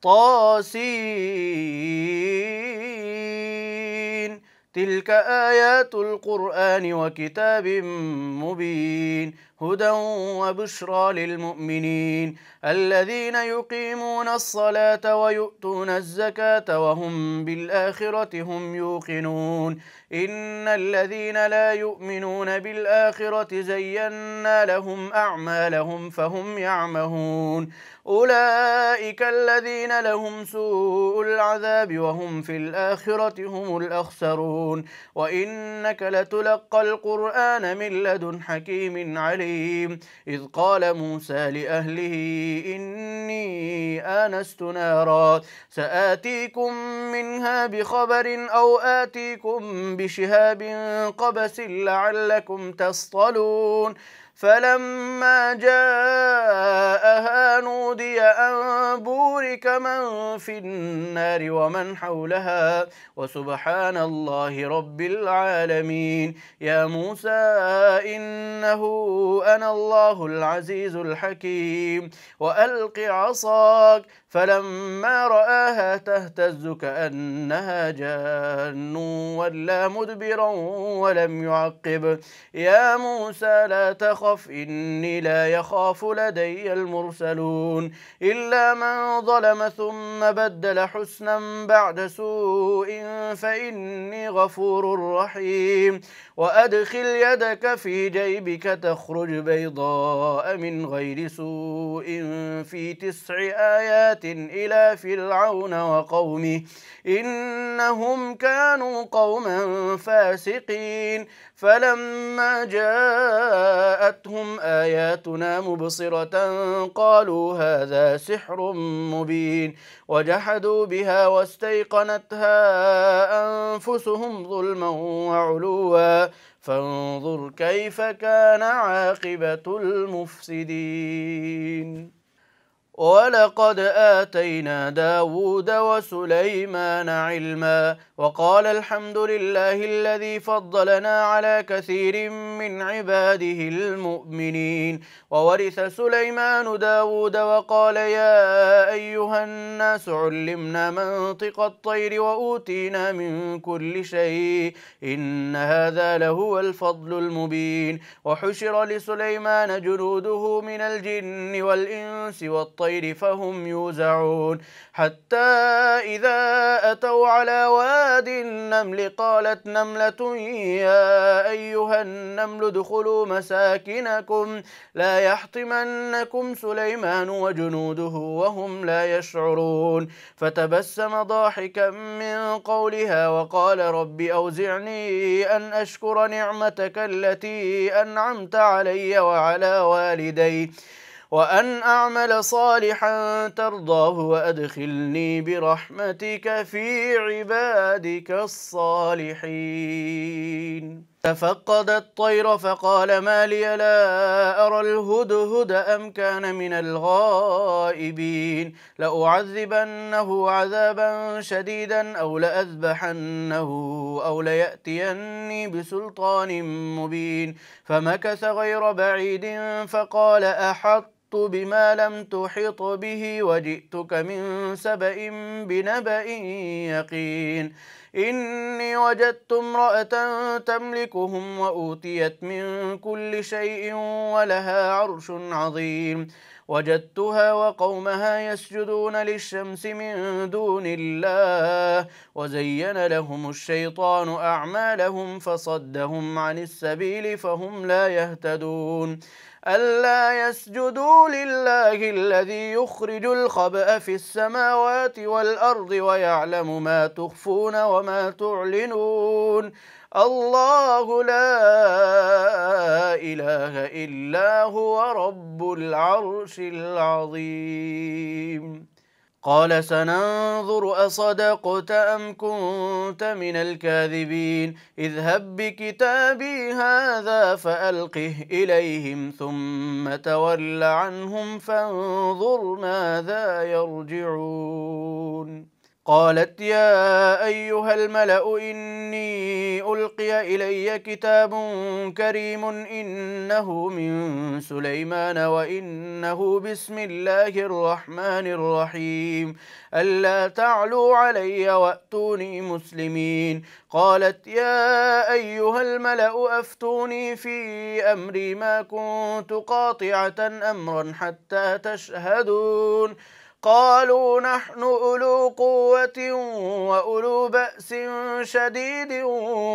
طاسين تلك آيات القرآن وكتاب مبين هدى وبشرى للمؤمنين الذين يقيمون الصلاة ويؤتون الزكاة وهم بالآخرة هم يوقنون إن الذين لا يؤمنون بالآخرة زينا لهم أعمالهم فهم يعمهون أولئك الذين لهم سوء العذاب وهم في الآخرة هم الأخسرون وإنك لتلقى القرآن من لدن حكيم عليم إذ قال موسى لأهله إني آنست نارا سآتيكم منها بخبر أو آتيكم بشهاب قبس لعلكم تصطلون فلما جاءها نودي أن بورك من في النار ومن حولها وسبحان الله رب العالمين يا موسى إنه أنا الله العزيز الحكيم وألق عصاك فلما رآها تهتز كأنها جان ولا مدبرا ولم يعقب يا موسى لا تخف إني لا يخاف لدي المرسلون إلا من ظلم ثم بدل حسنا بعد سوء فإني غفور رحيم وأدخل يدك في جيبك تخرج بيضاء من غير سوء في 9 آيات إلى فرعون وقومه إنهم كانوا قوما فاسقين فلما جاءتهم آياتنا مبصرة قالوا هذا سحر مبين وجحدوا بها واستيقنتها أنفسهم ظلما وعلوا فانظر كيف كان عاقبة المفسدين ولقد آتينا داود وسليمان علما وقال الحمد لله الذي فضلنا على كثير من عباده المؤمنين وورث سليمان داود وقال يا أيها الناس علمنا منطق الطير وأوتينا من كل شيء إن هذا لهو الفضل المبين وحشر لسليمان جنوده من الجن والإنس والطير فهم يوزعون حتى إذا أتوا على واد النمل قالت نملة يا أيها النمل ادخلوا مساكنكم لا يحطمنكم سليمان وجنوده وهم لا يشعرون فتبسم ضاحكا من قولها وقال رب أوزعني أن أشكر نعمتك التي أنعمت علي وعلى والدي وأن أعمل صالحا ترضاه وأدخلني برحمتك في عبادك الصالحين تفقد الطير فقال ما لي لا أرى الهدهد أم كان من الغائبين لأعذبنه عذابا شديدا أو لأذبحنه أو ليأتيني بسلطان مبين فمكث غير بعيد فقال أحط بما لم تحط به وجئتك من سبأ بنبأ يقين إني وجدت امرأة تملكهم وأوتيت من كل شيء ولها عرش عظيم وجدتها وقومها يسجدون للشمس من دون الله وزين لهم الشيطان أعمالهم فصدهم عن السبيل فهم لا يهتدون ألا يسجدوا لله الذي يخرج الخبأ في السماوات والأرض ويعلم ما تخفون وما تعلنون الله لا إله إلا هو رب العرش العظيم قال سننظر أصدقت أم كنت من الكاذبين اذهب بكتابي هذا فألقه إليهم ثم تول عنهم فانظر ماذا يرجعون قالت يا أيها الملأ إني ألقي إلي كتاب كريم إنه من سليمان وإنه بسم الله الرحمن الرحيم ألا تعلوا علي وأتوني مسلمين. قالت يا أيها الملأ أفتوني في أمري ما كنت قاطعة أمرا حتى تشهدون. قالوا نحن أولو قوة وأولو بأس شديد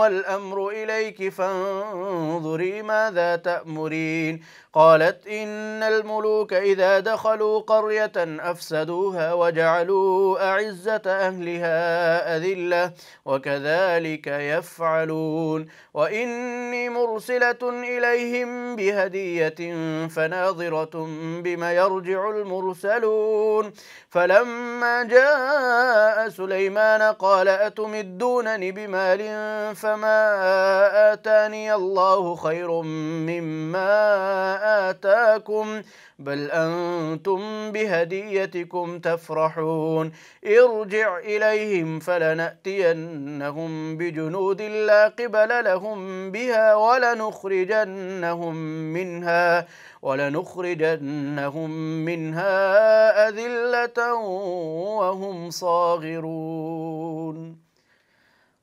والأمر إليك فانظري ماذا تأمرين. قالت إن الملوك إذا دخلوا قرية أفسدوها وجعلوا أعزة أهلها أذلة وكذلك يفعلون. وإني مرسلة إليهم بهدية فناظرة بما يرجع المرسلون. فلما جاء سليمان قال أتمدونني بمال فما آتاني الله خير مما آتاكم بل أنتم بهديتكم تفرحون. ارجع إليهم فلنأتينهم بجنود لا قبل لهم بها ولنخرجنهم منها أذلة وهم صاغرون.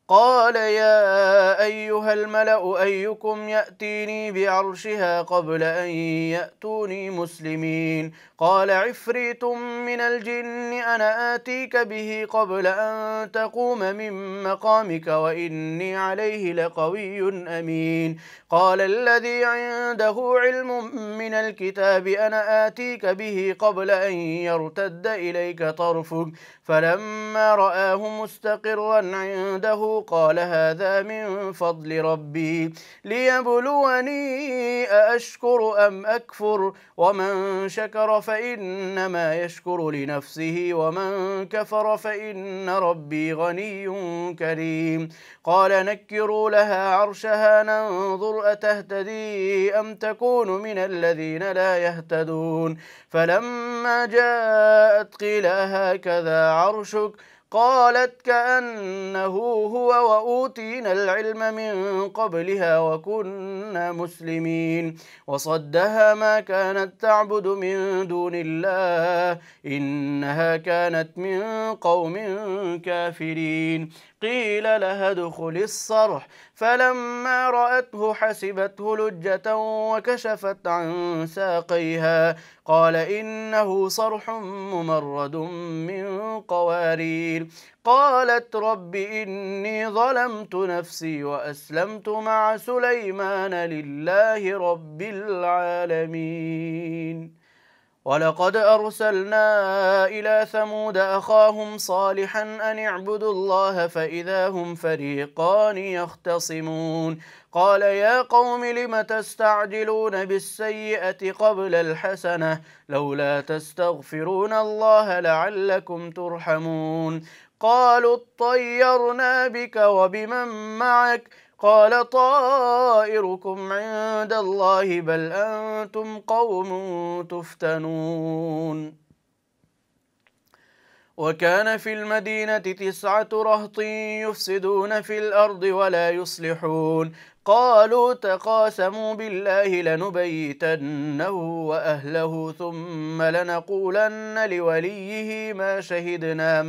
قال يا أيها الملأ أيكم يأتيني بعرشها قبل أن يأتوني مسلمين. قال عفريت من الجن أنا آتيك به قبل أن تقوم من مقامك وإني عليه لقوي أمين. قال الذي عنده علم من الكتاب أنا آتيك به قبل أن يرتد إليك طرفك فلما رآه مستقرا عنده قال هذا من فضل ربي ليبلوني أأشكر أم أكفر ومن شكر فإنما يشكر لنفسه ومن كفر فإن ربي غني كريم. قال نكروا لها عرشها ننظر أتهتدي أم تكون من الذين لا يهتدون. فلما جاءت قيل هكذا عرشك قالت كأنه هو وأوتينا العلم من قبلها وكنا مسلمين. وصدها ما كانت تعبد من دون الله إنها كانت من قوم كافرين. قيل لها ادخل الصرح فلما رأته حسبته لجة وكشفت عن ساقيها قال إنه صرح ممرد من قوارير. قالت رب إني ظلمت نفسي وأسلمت مع سليمان لله رب العالمين. ولقد أرسلنا إلى ثمود أخاهم صالحا أن اعبدوا الله فإذا هم فريقان يختصمون. قال يا قوم لم تستعجلون بالسيئة قبل الحسنة لولا تستغفرون الله لعلكم ترحمون. قالوا اطيرنا بك وبمن معك قال طائركم عند الله بل أنتم قوم تفتنون. وكان في المدينة 9 رهط يفسدون في الأرض ولا يصلحون. قالوا تقاسموا بالله لنبيتنه وأهله ثم لنقولن لوليه ما شهدنا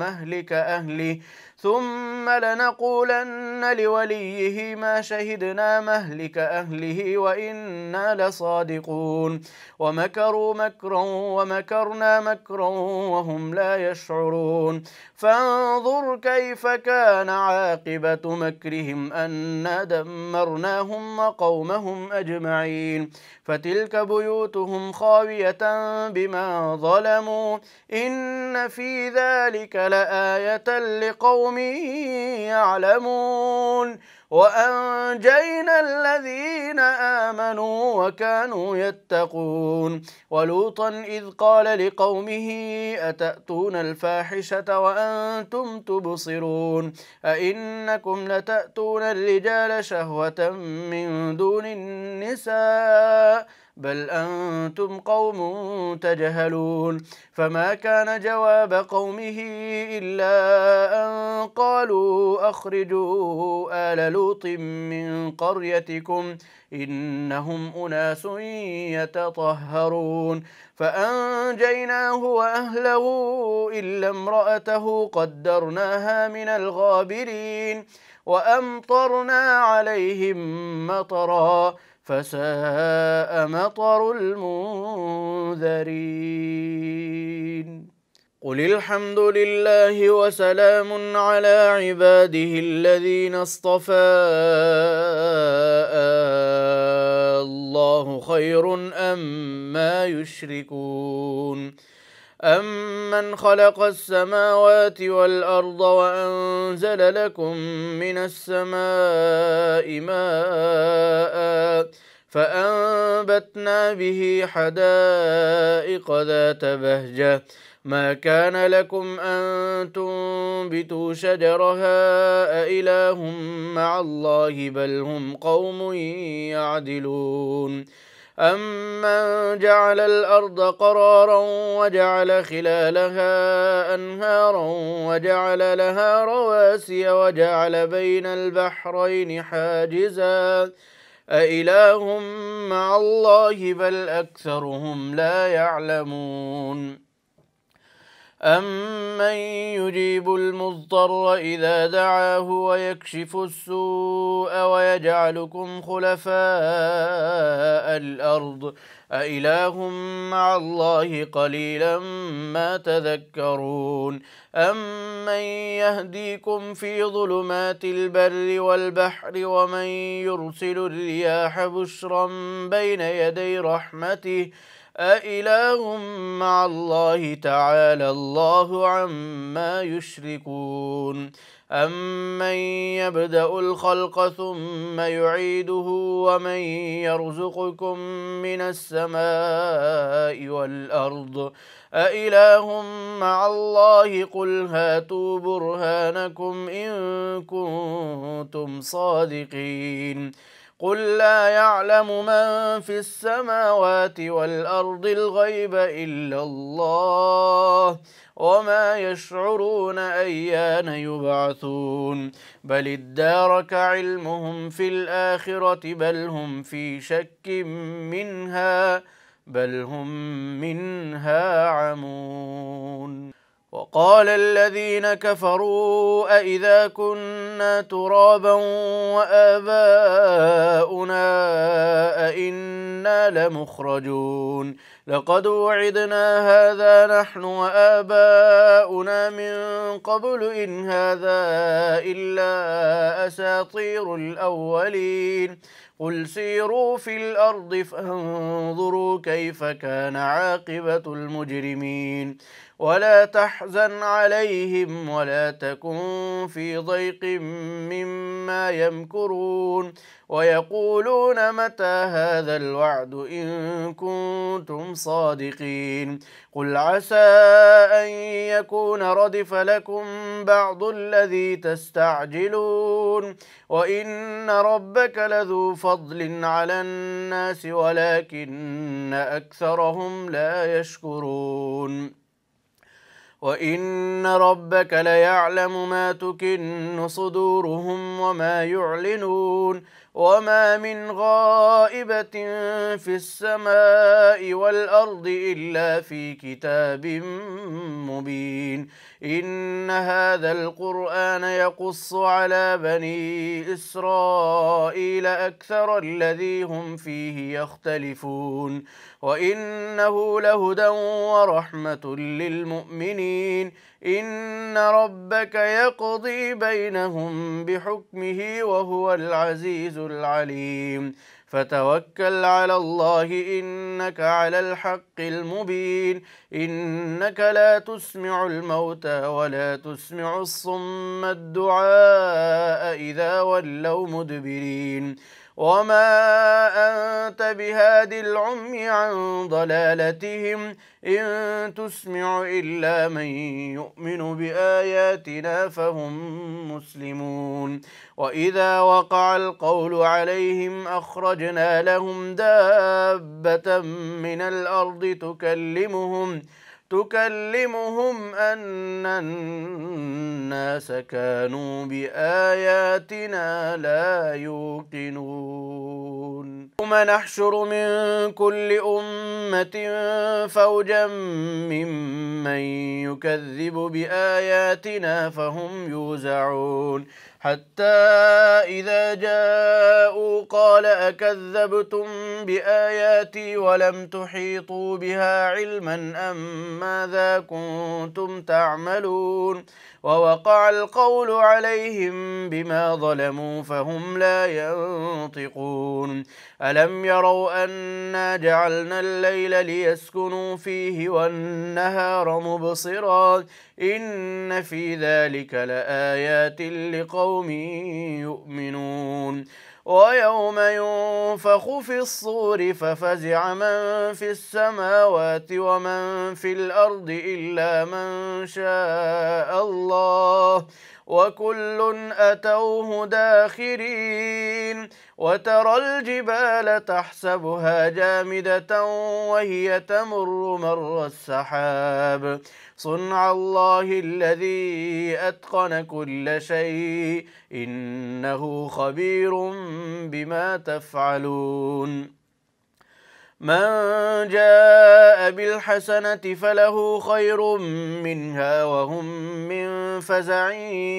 مهلك أهله وإنا لصادقون. ومكروا مكرا ومكرنا مكرا وهم لا يشعرون. فانظر كيف كان عاقبة مكرهم أنا دمرناهم وقومهم أجمعين. فتلك بيوتهم خاوية بما ظلموا إن في ذلك لآية لقوم يعلمون. وأنجينا الذين آمنوا وكانوا يتقون. ولوطا إذ قال لقومه أتأتون الفاحشة وأنتم تبصرون أئنكم لتأتون الرجال شهوة من دون النساء بل أنتم قوم تجهلون فما كان جواب قومه إلا أن قالوا أخرجوا آل لوط من قريتكم إنهم أناس يتطهرون فأنجيناه وأهله إلا امرأته قدرناها من الغابرين وأمطرنا عليهم مطرا فساء مطر المنذرين قل الحمد لله وسلام على عباده الذين اصطفى الله خير أما يشركون أمن خلق السماوات والأرض وأنزل لكم من السماء ماء فأنبتنا به حدائق ذات بهجة ما كان لكم أن تنبتوا شجرها أإله مع الله بل هم قوم يعدلون أمن جعل الأرض قرارا وجعل خلالها أنهارا وجعل لها رواسي وجعل بين البحرين حاجزا أإله مع الله بل أكثرهم لا يعلمون أمن يجيب المضطر إذا دعاه ويكشف السوء ويجعلكم خلفاء الأرض أإله مع الله قليلا ما تذكرون أمن يهديكم في ظلمات البر والبحر ومن يرسل الرياح بشرا بين يدي رحمته أإله مع الله تعالى الله عما يشركون أمن يبدأ الخلق ثم يعيده ومن يرزقكم من السماء والأرض أإله مع الله قل هاتوا برهانكم إن كنتم صادقين قل لا يعلم من في السماوات والأرض الغيب إلا الله وما يشعرون أيان يبعثون بل ادارك علمهم في الآخرة بل هم في شك منها بل هم منها عمون وقال الذين كفروا أإذا كنا ترابا وآباؤنا أإنا لمخرجون لقد وعدنا هذا نحن وآباؤنا من قبل إن هذا إلا أساطير الأولين قل سيروا في الأرض فانظروا كيف كان عاقبة المجرمين ولا تحزن عليهم ولا تكن في ضيق مما يمكرون ويقولون متى هذا الوعد إن كنتم صادقين قل عسى أن يكون ردف لكم بعض الذي تستعجلون وإن ربك لذو فضل على الناس ولكن أكثرهم لا يشكرون وإن ربك ليعلم ما تكن صدورهم وما يعلنون وما من غائبة في السماء والأرض إلا في كتاب مبين إن هذا القرآن يقص على بني إسرائيل أكثر الذي هم فيه يختلفون وإنه لهدى ورحمة للمؤمنين إن ربك يقضي بينهم بحكمه وهو العزيز العليم فتوكل على الله إنك على الحق المبين إنك لا تسمع الموتى ولا تسمع الصم الدعاء إذا ولوا مدبرين وما أنت بهاد العمي عن ضلالتهم إن تسمع إلا من يؤمن بآياتنا فهم مسلمون وإذا وقع القول عليهم أخرجنا لهم دابة من الأرض تكلمهم أن الناس كانوا بآياتنا لا يوقنون يوم نحشر من كل أمة فوجا ممن يكذب بآياتنا فهم يوزعون حتى إذا جاءوا قال أكذبتم بآياتي ولم تحيطوا بها علما أم ماذا كنتم تعملون ووقع القول عليهم بما ظلموا فهم لا ينطقون ألم يروا أنا جعلنا الليل ليسكنوا فيه والنهار مبصرا إن في ذلك لآيات لقوم يؤمنون ويوم ينفخ في الصور ففزع من في السماوات ومن في الأرض إلا من شاء الله وكل أتوه داخرين وترى الجبال تحسبها جامدة وهي تمر مر السحاب صنع الله الذي أتقن كل شيء إنه خبير بما تفعلون من جاء بالحسنة فله خير منها وهم من فزع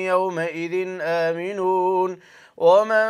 يومئذ آمنون ومن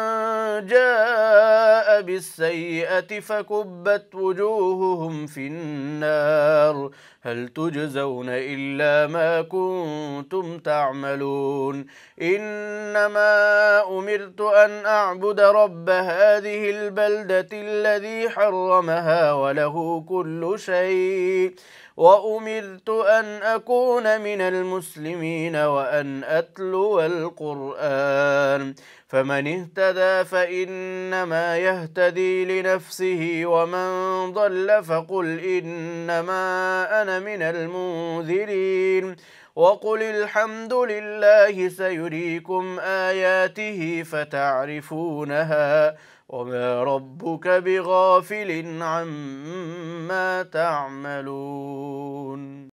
جاء بالسيئة فكبت وجوههم في النار هل تجزون إلا ما كنتم تعملون إنما أمرت أن أعبد رب هذه البلدة الذي حرمها وله كل شيء وأمرت أن أكون من المسلمين وأن أتلو القرآن فمن اهتدى فإنما يهتدي لنفسه ومن ضل فقل إنما أنا من المنذرين وقل الحمد لله سيريكم آياته فتعرفونها وما ربك بغافل عما تعملون.